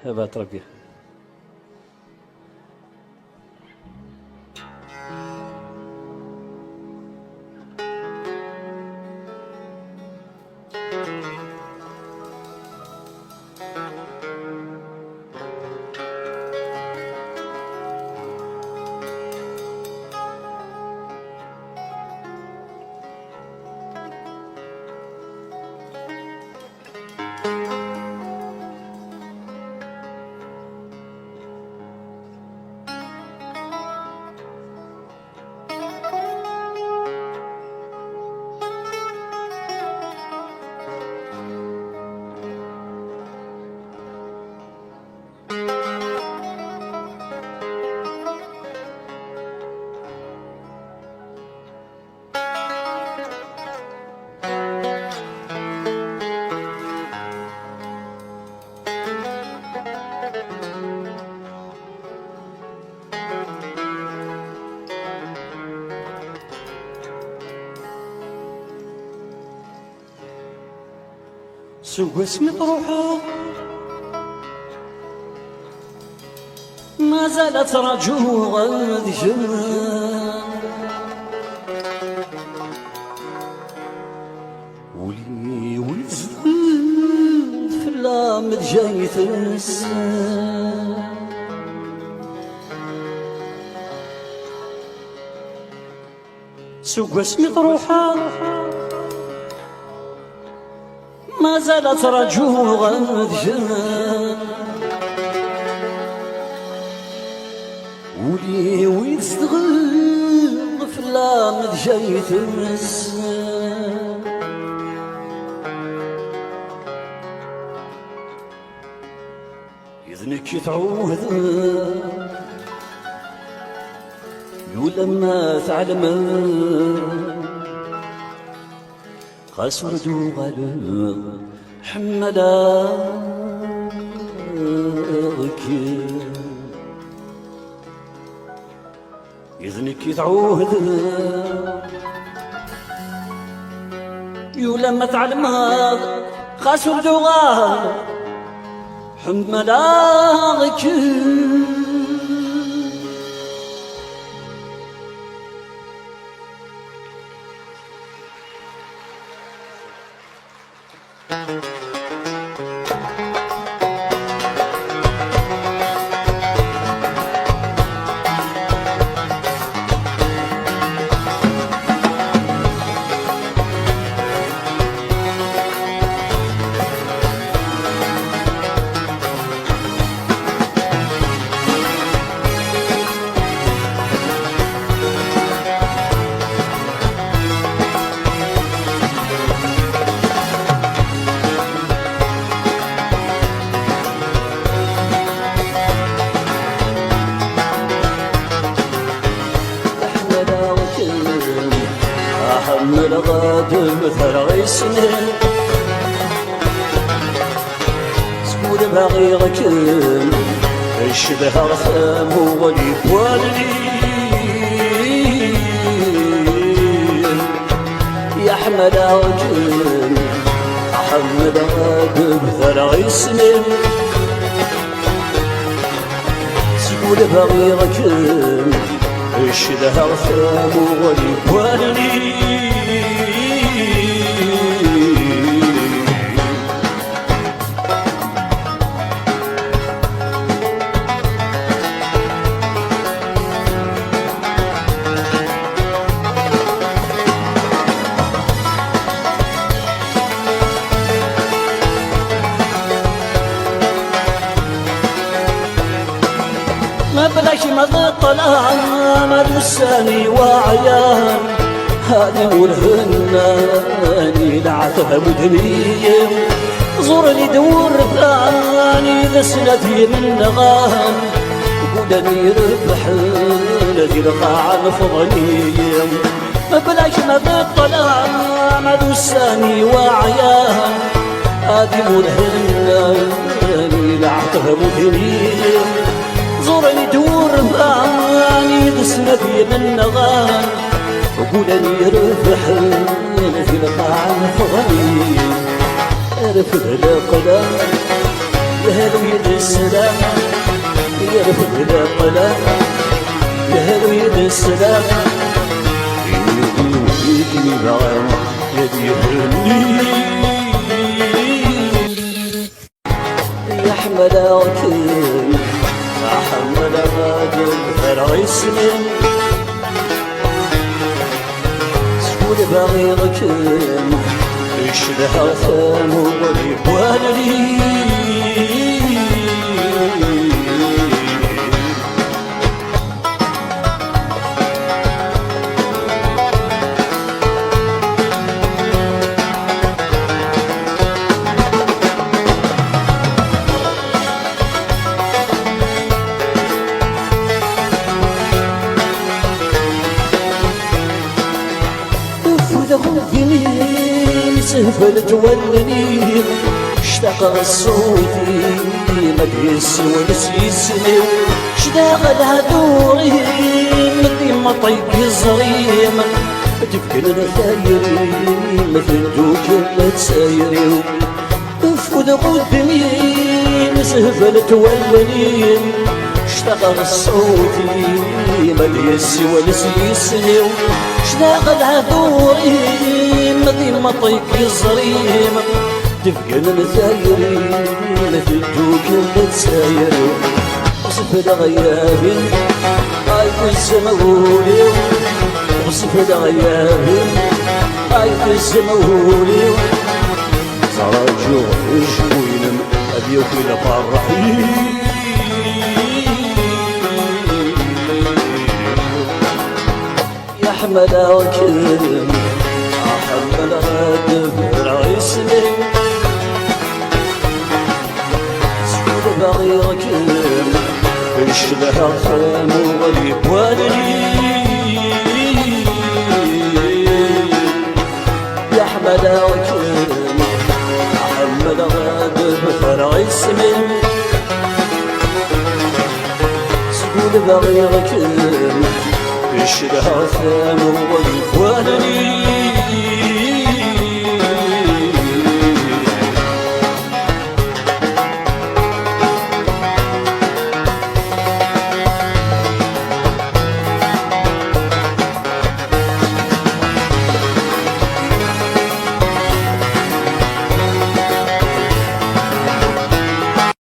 هبا تربيه. سوق اسمي طروحه ما زالت رجوعا ذجان ولي وزن في اللامد جاي تنسان سوق اسمي طروحه ما زالت رجوعا ذجان ولي ويستغل في اللامد جاي تمسان إذنك يتعوذ ولما تعلم خسر دوغل حملاك إذنك يتعوذ ولما تعلم خسر دوغل حملاك من غادم ثرى سنين سكون باغي غكم الشبه غثام هو اللي بوالدين يا حمد غكم أحمد غادم ثرى سنين سكون باغي غكم الشبه غثام هو اللي بوالدين ما بلاش ما طلع ما لساني وعيان هذه والهناني لعتها مدنية زورني دور ثاني ذسلتي من نغام قولني ربح الذي القاع الفضلية ما بلاش ما طلع ما لساني وعيان هذه والهناني لعتها مدنية زورني دور باني غسنا في من نغان وقولني ربح في القاع الفضلي رفض القلم هلو يد السلام يا رفد القلم يا هلو يد السلام يدني بعام يدي يهرني يا حملاكم أحمل غادر فرعيسمن سكول بغيركم اشبه ثامو غريب والدي غني سهفلت ولني اشتاق صوتي مدي السوالس يسمي اشتاق الهدوري مدي مطيق الزريم تفكر الثايري مثل دوك متسايري افود قدمي سهفلت ولني اشتاق صوتي مدي السوالس يسمي اشتاق الهدوري مدي مطيق الزريم تفقن مثايري مثل دوك متسايري وصف الغيابي هاي في السماولي وصف الغيابي هاي في السماولي زراجو جوينم أبيوك لفرحي أحمل وكرم أحمل غادب رئيسني سكول بغيركم اشبه خام وغريب والدي يا أحمل وكرم أحمل غادب رئيسني سكول بغيركم اشبه ثام وغريب